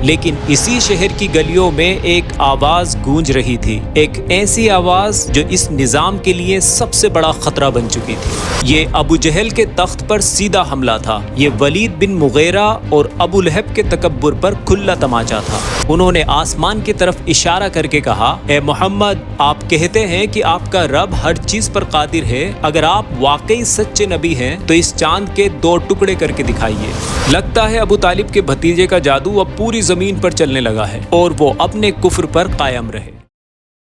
لیکن اسی شہر کی گلیوں میں ایک آواز گونج رہی تھی، ایک ایسی آواز جو اس نظام کے لیے سب سے بڑا خطرہ بن چکی تھی۔ یہ ابو جہل کے تخت پر سیدھا حملہ تھا، یہ ولید بن مغیرہ اور ابو لہب کے تکبر پر کھلا تماچا تھا۔ انہوں نے آسمان کی طرف اشارہ کر کے کہا، اے محمد، آپ کہتے ہیں کہ آپ کا رب ہر چیز پر قادر ہے، اگر آپ واقعی سچے نبی ہیں تو اس چاند کے 2 ٹکڑے کر کے دکھائیے۔ لگتا ہے ابو طالب کے بھتیجے کا جادو اب پوری زمین پر چلنے لگا ہے اور وہ اپنے کفر پر قائم رہے۔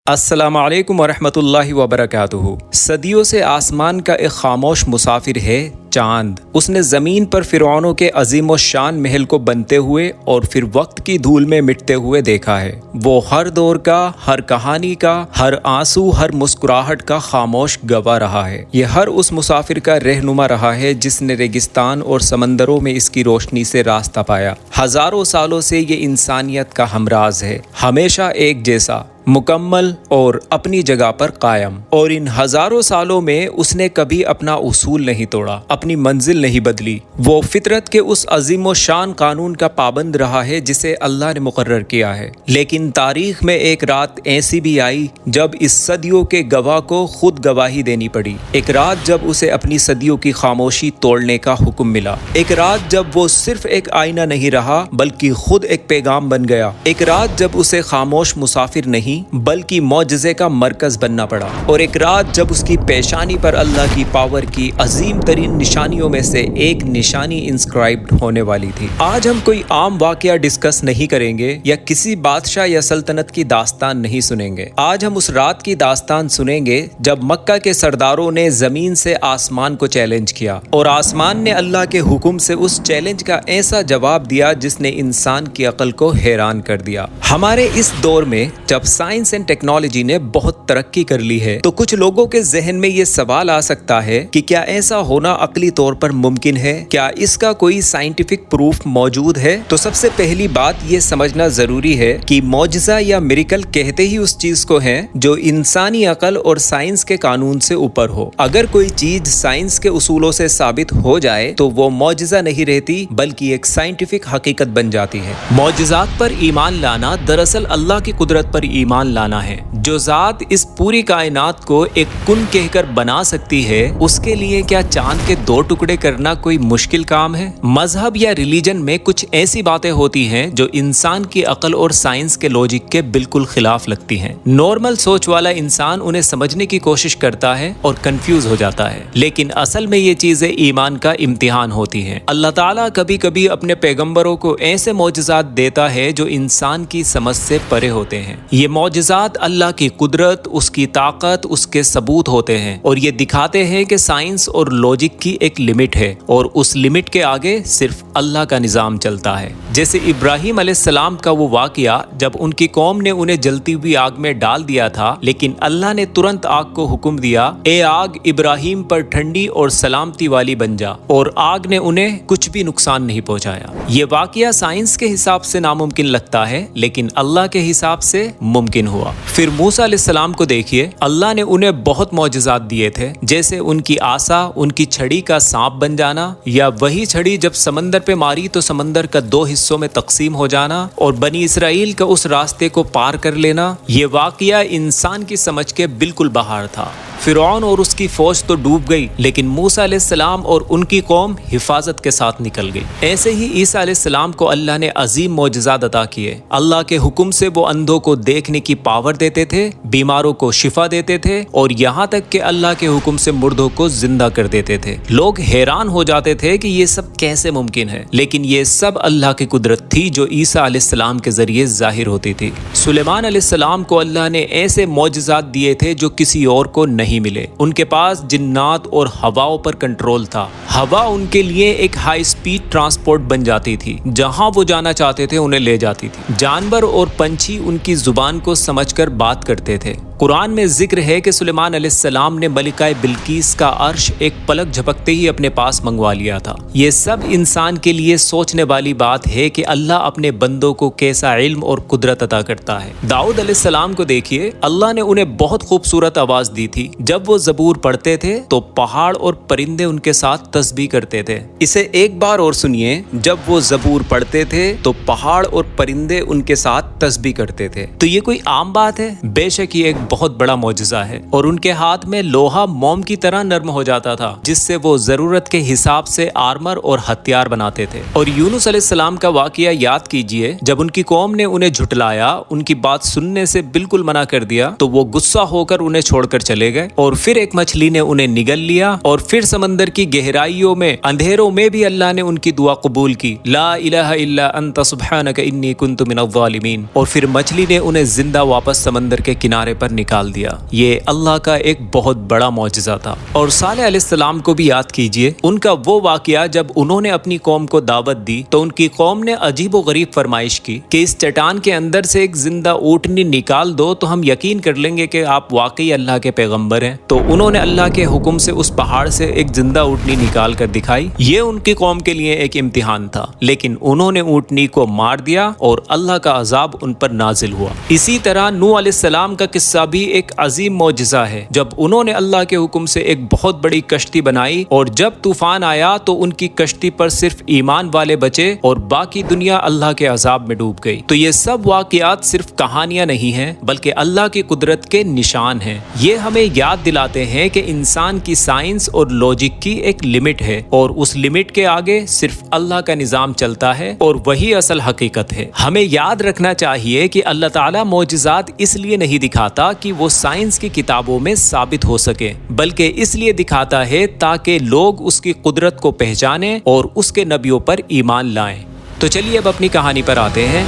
السلام علیکم ورحمۃ اللہ وبرکاتہ۔ صدیوں سے آسمان کا ایک خاموش مسافر ہے چاند۔ اس نے زمین پر فرعونوں کے عظیم و شان محل کو بنتے ہوئے اور پھر وقت کی دھول میں مٹتے ہوئے دیکھا ہے۔ وہ ہر دور کا، ہر کہانی کا، ہر آنسو، ہر مسکراہٹ کا خاموش گواہ رہا ہے۔ یہ ہر اس مسافر کا رہنما رہا ہے جس نے ریگستان اور سمندروں میں اس کی روشنی سے راستہ پایا۔ ہزاروں سالوں سے یہ انسانیت کا ہمراز ہے، ہمیشہ ایک جیسا، مکمل اور اپنی جگہ پر قائم۔ اور ان ہزاروں سالوں میں اس نے کبھی اپنا اصول نہیں توڑا، اپنی منزل نہیں بدلی۔ وہ فطرت کے اس عظیم و شان قانون کا پابند رہا ہے جسے اللہ نے مقرر کیا ہے۔ لیکن تاریخ میں ایک رات ایسی بھی آئی جب اس صدیوں کے گواہ کو خود گواہی دینی پڑی۔ ایک رات جب اسے اپنی صدیوں کی خاموشی توڑنے کا حکم ملا۔ ایک رات جب وہ صرف ایک آئینہ نہیں رہا بلکہ خود ایک پیغام بن گیا۔ ایک رات جب اسے خاموش مسافر نہیں بلکہ معجزے کا مرکز بننا پڑا۔ اور ایک رات جب اس کی پیشانی پر اللہ کی پاور کی عظیم ترین نشانیوں میں سے ایک نشانی انسکرائبڈ ہونے والی تھی۔ آج ہم کوئی عام واقعہ ڈسکس نہیں کریں گے یا کسی بادشاہ یا سلطنت کی داستان نہیں سنیں گے۔ آج ہم اس رات کی داستان سنیں گے جب مکہ کے سرداروں نے زمین سے آسمان کو چیلنج کیا اور آسمان نے اللہ کے حکم سے اس چیلنج کا ایسا جواب دیا جس نے انسان کی عقل کو حیران کر دیا۔ ہمارے اس دور میں جب سائنس اینڈ ٹیکنالوجی نے بہت ترقی کر لی ہے تو کچھ لوگوں کے ذہن میں یہ سوال آ سکتا ہے کہ کیا ایسا ہونا عقلی طور پر ممکن ہے؟ کیا اس کا کوئی سائنٹیفک پروف موجود ہے؟ تو سب سے پہلی بات یہ سمجھنا ضروری ہے کہ معجزہ یا میریکل کہتے ہی اس چیز کو ہیں جو انسانی عقل اور سائنس کے قانون سے اوپر ہو۔ اگر کوئی چیز سائنس کے اصولوں سے ثابت ہو جائے تو وہ معجزہ نہیں رہتی بلکہ ایک سائنٹیفک حقیقت بن جاتی ہے۔ معجزات پر ایمان لانا دراصل اللہ کی قدرت پر ایمان لانا ہے۔ جو ذات اس پوری کائنات کو ایک کن کہہ کر بنا سکتی ہے، اس کے لیے کیا چاند کے 2 ٹکڑے کرنا کوئی مشکل کام ہے؟ مذہب یا ریلیجن میں کچھ ایسی باتیں ہوتی ہیں جو انسان کی عقل اور سائنس کے لوجک کے بالکل خلاف لگتی ہیں۔ نارمل سوچ والا انسان انہیں سمجھنے کی کوشش کرتا ہے اور کنفیوز ہو جاتا ہے، لیکن اصل میں یہ چیزیں ایمان کا امتحان ہوتی ہیں۔ اللہ تعالیٰ کبھی کبھی اپنے پیغمبروں کو ایسے معجزات دیتا ہے جو انسان کی سمجھ سے پرے ہوتے ہیں۔ یہ معجزات اللہ کی قدرت، اس کی طاقت، اس کے ثبوت ہوتے ہیں اور یہ دکھاتے ہیں کہ سائنس اور لوجک کی ایک لمٹ ہے اور اس لمٹ کے آگے صرف اللہ کا نظام چلتا ہے۔ جیسے ابراہیم علیہ السلام کا وہ واقعہ جب ان کی قوم نے انہیں جلتی ہوئی آگ میں ڈال دیا تھا، لیکن اللہ نے ترنت آگ کو حکم دیا، اے آگ ابراہیم پر ٹھنڈی اور سلامتی والی بن جا، اور آگ نے انہیں کچھ بھی نقصان نہیں پہنچایا۔ یہ واقعہ سائنس کے حساب سے ناممکن لگتا ہے لیکن اللہ کے حساب سے ممکن ہوا۔ پھر موسیٰ علیہ السلام کو دیکھیے، اللہ نے انہیں بہت معجزات دیے تھے، جیسے ان کی عصا ان کی چھڑی کا سانپ بن جانا، یا وہی چھڑی جب سمندر پہ ماری تو سمندر کا 2 حصوں میں تقسیم ہو جانا، اور بنی اسرائیل کا اس راستے کو پار کر لینا۔ یہ واقعہ انسان کی سمجھ کے بالکل باہر تھا۔ فرعون اور اس کی فوج تو ڈوب گئی لیکن موسیٰ علیہ السلام اور ان کی قوم حفاظت کے ساتھ نکل گئی۔ ایسے ہی عیسیٰ علیہ السلام کو اللہ نے عظیم معجزات عطا کیے۔ اللہ کے حکم سے وہ اندھوں کو دیکھنے کی پاور دیتے تھے، بیماروں کو شفا دیتے تھے اور یہاں تک کہ اللہ کے حکم سے مردوں کو زندہ کر دیتے تھے۔ لوگ حیران ہو جاتے تھے کہ یہ سب کیسے ممکن ہے، لیکن یہ سب اللہ کی قدرت تھی جو عیسیٰ علیہ السلام کے ذریعے ظاہر ہوتی تھی۔ سلیمان علیہ السلام کو اللہ نے ایسے معجزات دیے تھے جو کسی اور کو نہیں ملے۔ ان کے پاس جنات اور ہواؤں پر کنٹرول تھا۔ ہوا ان کے لیے ایک ہائی سپیڈ ٹرانسپورٹ بن جاتی تھی، جہاں وہ جانا چاہتے تھے انہیں لے جاتی تھی۔ جانور اور پنچھی ان کی زبان کو سمجھ کر بات کرتے تھے۔ قرآن میں ذکر ہے کہ سلیمان علیہ السلام نے ملکہ بلقیس کا عرش ایک پلک جھپکتے ہی اپنے پاس منگوا لیا تھا۔ یہ سب انسان کے لیے سوچنے والی بات ہے کہ اللہ اپنے بندوں کو کیسا علم اور قدرت عطا کرتا ہے۔ داؤد علیہ السلام کو دیکھیے، اللہ نے انہیں بہت خوبصورت آواز دی تھی۔ جب وہ زبور پڑھتے تھے تو پہاڑ اور پرندے ان کے ساتھ تسبیح کرتے تھے۔ اسے ایک بار اور سنیے، جب وہ زبور پڑھتے تھے تو پہاڑ اور پرندے ان کے ساتھ تسبیح کرتے تھے۔ تو یہ کوئی عام بات ہے؟ بے شک یہ ایک بہت بڑا معجزہ ہے۔ اور ان کے ہاتھ میں لوہا موم کی طرح نرم ہو جاتا تھا، جس سے وہ ضرورت کے حساب سے آرمر اور ہتھیار بناتے تھے۔ اور یونس علیہ السلام کا واقعہ یاد کیجئے، جب ان کی قوم نے انہیں جھٹلایا، ان کی بات سننے سے بالکل منع کر دیا، تو وہ غصہ ہو کر انہیں چھوڑ کر چلے گئے، اور پھر ایک مچھلی نے انہیں نگل لیا، اور پھر سمندر کی گہرائیوں میں اندھیروں میں بھی اللہ نے ان کی دعا قبول کی، لا الہ الا انت سبحانک انی کنت من الظالمین، اور پھر مچھلی نے انہیں زندہ واپس سمندر کے کنارے پر نکال دیا۔ یہ اللہ کا ایک بہت بڑا معجزہ تھا۔ اور صالح علیہ السلام کو بھی یاد کیجئے، ان کا وہ واقعہ جب انہوں نے اپنی قوم کو دعوت دی تو ان کی قوم نے عجیب و غریب فرمائش کی کہ اس چٹان کے اندر سے ایک زندہ اونٹنی نکال دو تو ہم یقین کر لیں گے کہ آپ واقعی اللہ کے پیغمبر ہیں۔ تو انہوں نے اللہ کے حکم سے اس پہاڑ سے ایک زندہ اونٹنی نکال کر دکھائی۔ یہ ان کی قوم کے لیے ایک امتحان تھا، لیکن انہوں نے اونٹنی کو مار دیا اور اللہ کا عذاب ان پر نازل ہوا۔ اسی طرح نوح علیہ السلام کا قصہ بھی ایک عظیم معجزہ ہے۔ جب انہوں نے اللہ کے حکم سے ایک بہت بڑی کشتی بنائی اور جب طوفان آیا تو ان کی کشتی پر صرف ایمان والے بچے اور باقی دنیا اللہ کے عذاب میں ڈوب گئی۔ تو یہ سب واقعات صرف کہانیاں نہیں ہیں، بلکہ اللہ کی قدرت کے نشان ہیں۔ یہ ہمیں یاد دلاتے ہیں کہ انسان کی سائنس اور لاجک کی ایک لمٹ ہے، اور اس لمٹ کے آگے صرف اللہ کا نظام چلتا ہے، اور وہی اصل حقیقت ہے۔ ہمیں یاد رکھنا چاہیے کہ اللہ تعالیٰ معجزات اس لیے نہیں دکھاتا کہ وہ سائنس کی کتابوں میں ثابت ہو سکے، بلکہ اس لیے دکھاتا ہے تاکہ لوگ اس کی قدرت کو پہچانیں اور اس کے نبیوں پر ایمان لائیں۔ تو چلیے اب اپنی کہانی پر آتے ہیں۔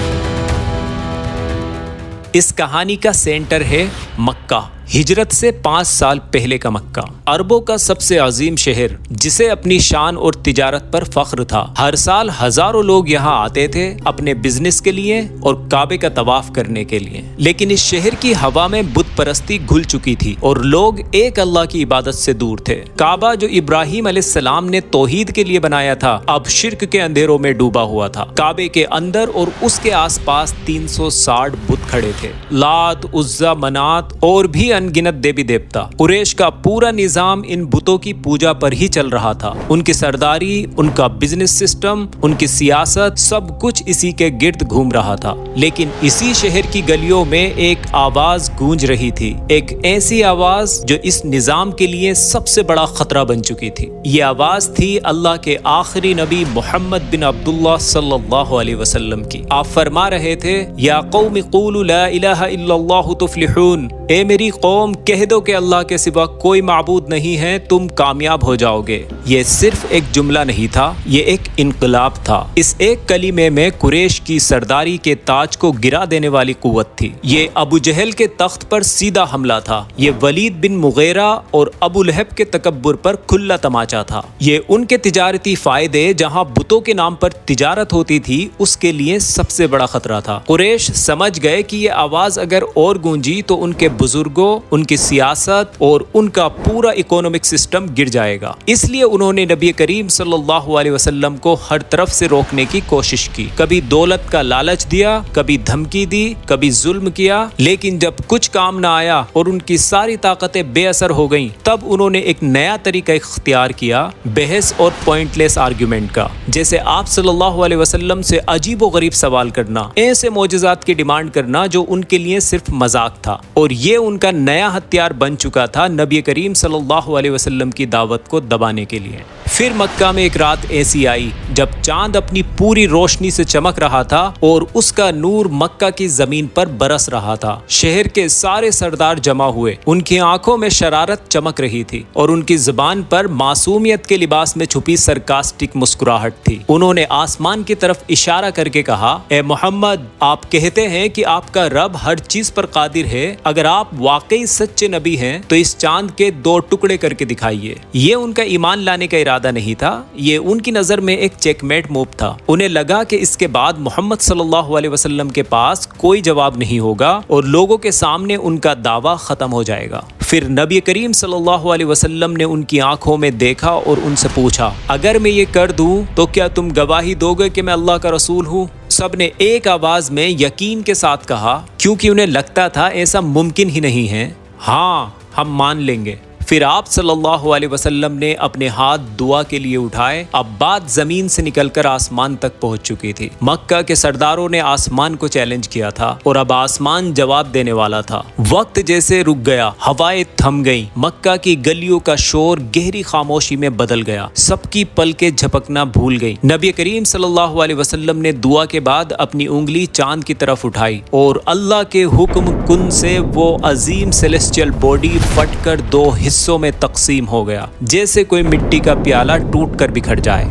اس کہانی کا سینٹر ہے مکہ، ہجرت سے 5 سال پہلے کا مکہ، عربوں کا سب سے عظیم شہر، جسے اپنی شان اور تجارت پر فخر تھا۔ ہر سال ہزاروں لوگ یہاں آتے تھے اپنے بزنس کے لیے اور کعبے کا طواف کرنے کے لیے۔ لیکن اس شہر کی ہوا میں بت پرستی گھل چکی تھی اور لوگ ایک اللہ کی عبادت سے دور تھے۔ کعبہ جو ابراہیم علیہ السلام نے توحید کے لیے بنایا تھا، اب شرک کے اندھیروں میں ڈوبا ہوا تھا۔ کعبے کے اندر اور اس کے آس پاس 360 بت کھڑے تھے، لات، عزا، منات اور بھی انگنت دیوی دیوتا۔ قریش کا پورا نظام ان بتوں کی پوجا پر ہی چل رہا تھا۔ ان کی سرداری، ان کا بزنس سسٹم، ان کی سیاست، سب کچھ اسی کے گرد گھوم رہا تھا۔ لیکن اسی شہر کی گلیوں میں ایک آواز گونج رہی تھی، ایک ایسی آواز جو اس نظام کے لیے سب سے بڑا خطرہ بن چکی تھی۔ یہ آواز تھی اللہ کے آخری نبی محمد بن عبداللہ صلی اللہ علیہ وسلم کی۔ آپ فرما رہے تھے، یا قوم قولوا لا الہ الا اللہ تفلحون، اے میری قوم کہہ دو کہ اللہ کے سوا کوئی معبود نہیں ہے، تم کامیاب ہو جاؤ گے۔ یہ صرف ایک جملہ نہیں تھا، یہ ایک انقلاب تھا۔ اس ایک کلمے میں قریش کی سرداری کے تاج کو گرا دینے والی قوت تھی۔ یہ ابو جہل کے تخت پر سیدھا حملہ تھا، یہ ولید بن مغیرہ اور ابو لہب کے تکبر پر کھلا تماچا تھا۔ یہ ان کے تجارتی فائدے جہاں بتوں کے نام پر تجارت ہوتی تھی، اس کے لیے سب سے بڑا خطرہ تھا۔ قریش سمجھ گئے کہ یہ آواز اگر اور گونجی تو ان کے بزرگوں، ان کی سیاست اور ان کا پورا اکونومک سسٹم گر جائے گا۔ اس لیے انہوں نے نبی کریم صلی اللہ علیہ وسلم کو ہر طرف سے روکنے کی کوشش کی۔ کبھی دولت کا لالچ دیا، کبھی دھمکی دی، کبھی ظلم کیا، لیکن جب کچھ کام نہ آیا اور ان کی ساری طاقتیں بے اثر ہو گئیں، تب انہوں نے ایک نیا طریقہ اختیار کیا، بحث اور پوائنٹ لیس آرگیومنٹ کا۔ جیسے آپ صلی اللہ علیہ وسلم سے عجیب و غریب سوال کرنا، ایسے معجزات کی ڈیمانڈ کرنا جو ان کے لیے صرف مذاق تھا، اور یہ ان کا نیا ہتھیار بن چکا تھا نبی کریم صلی اللہ علیہ وسلم کی دعوت کو دبانے کے لیے۔ پھر مکہ میں ایک رات ایسی آئی جب چاند اپنی پوری روشنی سے چمک رہا تھا اور اس کا نور مکہ کی زمین پر برس رہا تھا۔ شہر کے سارے سردار جمع ہوئے، ان کی آنکھوں میں شرارت چمک رہی تھی اور ان کی زبان پر معصومیت کے لباس میں چھپی سرکاسٹک مسکراہٹ تھی۔ انہوں نے آسمان کی طرف اشارہ کر کے کہا، اے محمد، آپ کہتے ہیں کہ آپ کا رب ہر چیز پر قادر ہے، اگر آپ واقعی سچے نبی ہیں تو اس چاند کے 2 ٹکڑے کر کے دکھائیے۔ یہ ان کا ایمان لانے کا ارادہ ارادہ نہیں تھا، یہ ان کی نظر میں ایک چیک میٹ موو تھا۔ انہیں لگا کہ اس کے بعد محمد صلی اللہ علیہ وسلم کے پاس کوئی جواب نہیں ہوگا اور لوگوں کے سامنے ان کا دعویٰ ختم ہو جائے گا۔ پھر نبی کریم صلی اللہ علیہ وسلم نے ان کی آنکھوں میں دیکھا اور ان سے پوچھا، اگر میں یہ کر دوں تو کیا تم گواہی دو گے کہ میں اللہ کا رسول ہوں؟ سب نے ایک آواز میں یقین کے ساتھ کہا، کیونکہ انہیں لگتا تھا ایسا ممکن ہی نہیں ہے، ہاں ہم مان لیں گے۔ پھر آپ صلی اللہ علیہ وسلم نے اپنے ہاتھ دعا کے لیے اٹھائے۔ اب بات زمین سے نکل کر آسمان تک پہنچ چکی تھی۔ مکہ کے سرداروں نے آسمان کو چیلنج کیا تھا اور اب آسمان جواب دینے والا تھا۔ وقت جیسے رک گیا، ہوائیں تھم گئیں، مکہ کی گلیوں کا شور گہری خاموشی میں بدل گیا، سب کی پلکیں جھپکنا بھول گئی۔ نبی کریم صلی اللہ علیہ وسلم نے دعا کے بعد اپنی انگلی چاند کی طرف اٹھائی اور اللہ کے حکم کن سے وہ عظیم سیلیسٹیل باڈی پھٹ کر دو حصوں میں تقسیم ہو گیا، جیسے کوئی مٹی کا پیالہ ٹوٹ کر بکھر جائے۔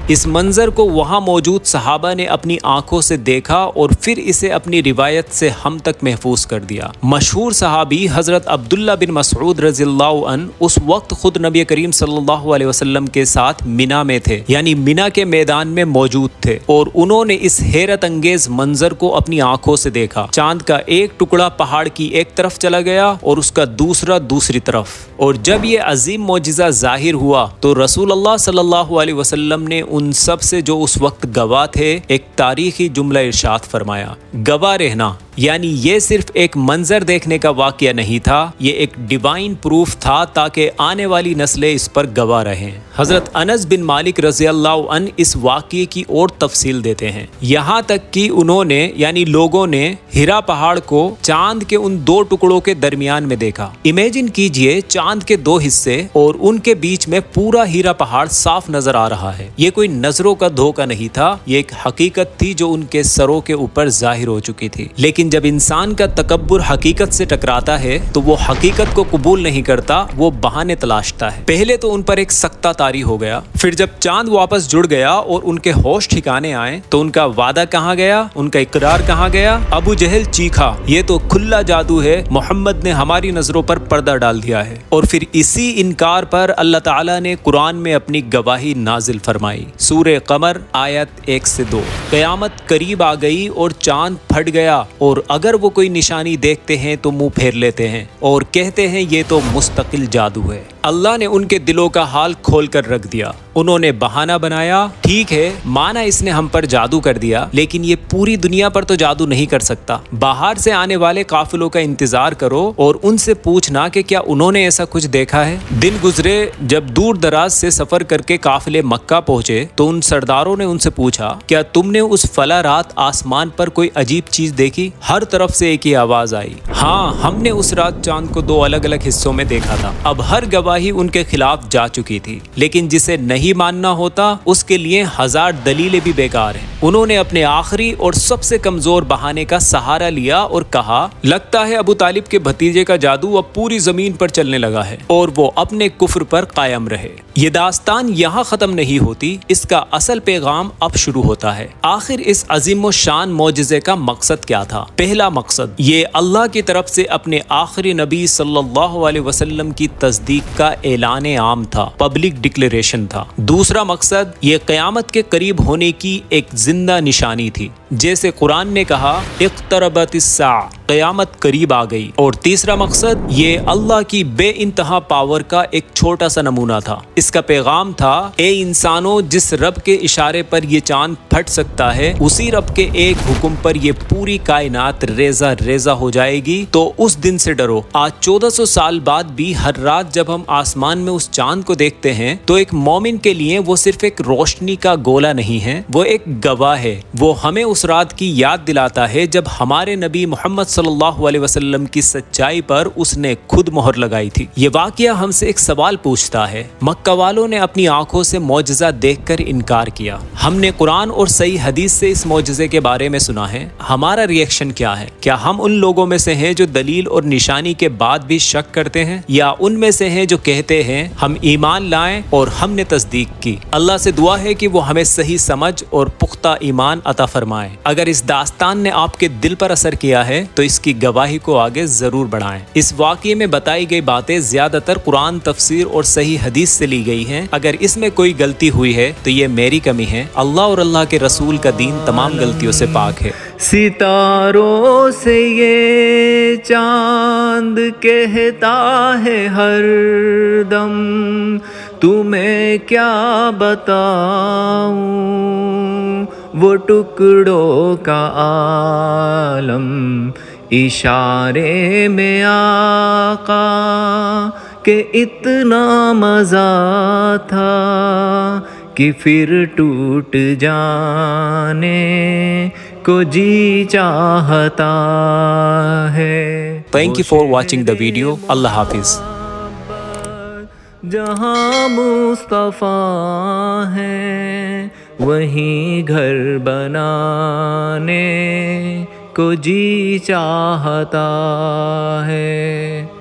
اس منظر کو وہاں موجود صحابہ نے اپنی آنکھوں سے دیکھا اور پھر اسے اپنی روایت سے ہم تک محفوظ کر دیا۔ مشہور صحابی حضرت عبداللہ بن مسعود رضی اللہ عنہ اس وقت خود نبی کریم صلی اللہ علیہ وسلم کے ساتھ مینا میں تھے، یعنی مینا کے میدان میں موجود تھے، اور انہوں نے اس حیرت انگیز منظر کو اپنی آنکھوں سے دیکھا۔ چاند کا ایک ٹکڑا پہاڑ کی ایک طرف چلا گیا اور اس کا دوسرا دوسری طرف، اور جب یہ عظیم معجزہ ظاہر ہوا تو رسول اللہ صلی اللہ علیہ وسلم نے ان سب سے جو اس وقت گواہ تھے ایک تاریخی جملہ ارشاد فرمایا، گواہ رہنا، یعنی یہ صرف ایک منظر دیکھنے کا واقعہ نہیں تھا، یہ ایک ڈیوائن پروف تھا تاکہ آنے والی نسلیں اس پر گواہ رہیں۔ حضرت انس بن مالک رضی اللہ عنہ اس واقعے کی اور تفصیل دیتے ہیں، یہاں تک کہ انہوں نے یعنی لوگوں نے ہیرا پہاڑ کو چاند کے ان دو ٹکڑوں کے درمیان میں دیکھا۔ امیجن کیجئے چاند کے دو حصے اور ان کے بیچ میں پورا ہیرا پہاڑ صاف نظر آ رہا ہے۔ یہ کوئی نظروں کا دھوکہ نہیں تھا، یہ ایک حقیقت تھی جو ان کے سروں کے اوپر ظاہر ہو چکی تھی۔ لیکن جب انسان کا تکبر حقیقت سے ٹکراتا ہے تو وہ حقیقت کو قبول نہیں کرتا، وہ بہانے تلاشتا ہے۔ پہلے تو ان پر ایک سکتہ طاری ہو گیا، پھر جب چاند واپس جڑ گیا اور ان کے ہوش ٹھکانے آئے تو ان کا وعدہ کہاں گیا، ان کا اقرار کہاں گیا؟ ابو جہل چیخا، یہ تو کھلا جادو ہے، محمد نے ہماری نظروں پر پردہ ڈال دیا ہے۔ اور پھر اسی انکار پر اللہ تعالیٰ نے قرآن میں اپنی گواہی نازل فرمائی۔ سورہ قمر آیت 1 سے 2۔ قیامت قریب آ گئی اور چاند پھٹ گیا، اور اگر وہ کوئی نشانی دیکھتے ہیں تو منہ پھیر لیتے ہیں اور کہتے ہیں یہ تو مستقل جادو ہے۔ اللہ نے ان کے دلوں کا حال کھول کر رکھ دیا۔ انہوں نے بہانہ بنایا، ٹھیک ہے مانا اس نے ہم پر جادو کر دیا، لیکن یہ پوری دنیا پر تو جادو نہیں کر سکتا۔ باہر سے آنے والے قافلوں کا انتظار کرو اور ان سے پوچھنا کہ کیا انہوں نے ایسا کچھ دیکھا ہے۔ دن گزرے، جب دور دراز سے سفر کر کے قافلے مکہ پہنچے تو ان سرداروں نے ان سے پوچھا، کیا تم نے اس فلاں رات آسمان پر کوئی عجیب چیز دیکھی؟ ہر طرف سے ایک ہی آواز آئی، ہاں ہم نے اس رات چاند کو 2 الگ الگ حصوں میں دیکھا تھا۔ اب ہر گواہی ان کے خلاف جا چکی تھی، لیکن جسے نہیں ماننا ہوتا اس کے لیے 1000 دلیلیں بھی بیکار ہیں۔ انہوں نے اپنے آخری اور سب سے کمزور بہانے کا سہارا لیا اور کہا، لگتا ہے ابو طالب کے بھتیجے کا جادو اب پوری زمین پر چلنے لگا ہے، اور وہ اپنے کفر پر قائم رہے۔ یہ داستان یہاں ختم نہیں ہوتی، اس کا اصل پیغام اب شروع ہوتا ہے۔ آخر اس عظیم و شان معجزے کا مقصد کیا تھا؟ پہلا مقصد یہ اللہ کی طرف سے اپنے آخری نبی صلی اللہ علیہ وسلم کی تصدیق کا اعلان عام تھا، پبلک ڈکلیریشن تھا۔ دوسرا مقصد یہ قیامت کے قریب ہونے کی ایک زندہ نشانی تھی، جیسے قرآن نے کہا، اقتربت الساعہ، قیامت قریب آ گئی۔ اور تیسرا مقصد یہ اللہ کی بے انتہا پاور کا ایک چھوٹا سا نمونہ تھا۔ اس کا پیغام تھا، اے انسانوں، جس رب کے اشارے پر یہ چاند پھٹ سکتا ہے، اسی رب کے ایک حکم پر یہ پوری کائنات ریزہ ریزہ ہو جائے گی، تو اس دن سے ڈرو۔ آج 1400 سال بعد بھی ہر رات جب ہم آسمان میں اس چاند کو دیکھتے ہیں تو ایک مومن کے لیے وہ صرف ایک روشنی کا گولا نہیں ہے، وہ ایک گواہ ہے۔ وہ ہمیں اس رات کی یاد دلاتا ہے جب ہمارے نبی محمد صلی اللہ علیہ وسلم کی سچائی پر اس نے خود مہر لگائی تھی۔ یہ واقعہ ہم سے ایک سوال پوچھتا ہے، مکہ والوں نے اپنی آنکھوں سے معجزہ دیکھ کر انکار کیا، ہم نے قرآن اور صحیح حدیث سے اس معجزے کے بارے میں سنا ہے، ہمارا ریئیکشن کیا ہے؟ کیا ہم ان لوگوں میں سے ہیں جو دلیل اور نشانی کے بعد بھی شک کرتے ہیں، یا ان میں سے ہیں جو کہتے ہیں ہم ایمان لائیں اور ہم نے تصدیق کی؟ اللہ سے دعا ہے کہ وہ ہمیں صحیح سمجھ اور پختہ ایمان عطا فرمائے۔ اگر اس داستان نے آپ کے دل پر اثر کیا ہے تو اس کی گواہی کو آگے ضرور بڑھائیں۔ اس واقعے میں بتائی گئی باتیں زیادہ تر قرآن، تفسیر اور صحیح حدیث سے لی گئی ہیں۔ اگر اس میں کوئی غلطی ہوئی ہے تو یہ میری کمی ہے۔ اللہ اور اللہ کے رسول کا دین تمام غلطیوں سے پاک ہے۔ ستاروں سے یہ چاند کہتا ہے ہر دم، تمہیں کیا بتاؤں وہ ٹکڑوں کا عالم، اشارے میں آقا کہ اتنا مزہ تھا کہ پھر ٹوٹ جانے کو جی چاہتا ہے۔ Thank you for watching the video. اللہ حافظ۔ جہاں مصطفیٰ ہیں وہیں گھر بنانے کو جی چاہتا ہے۔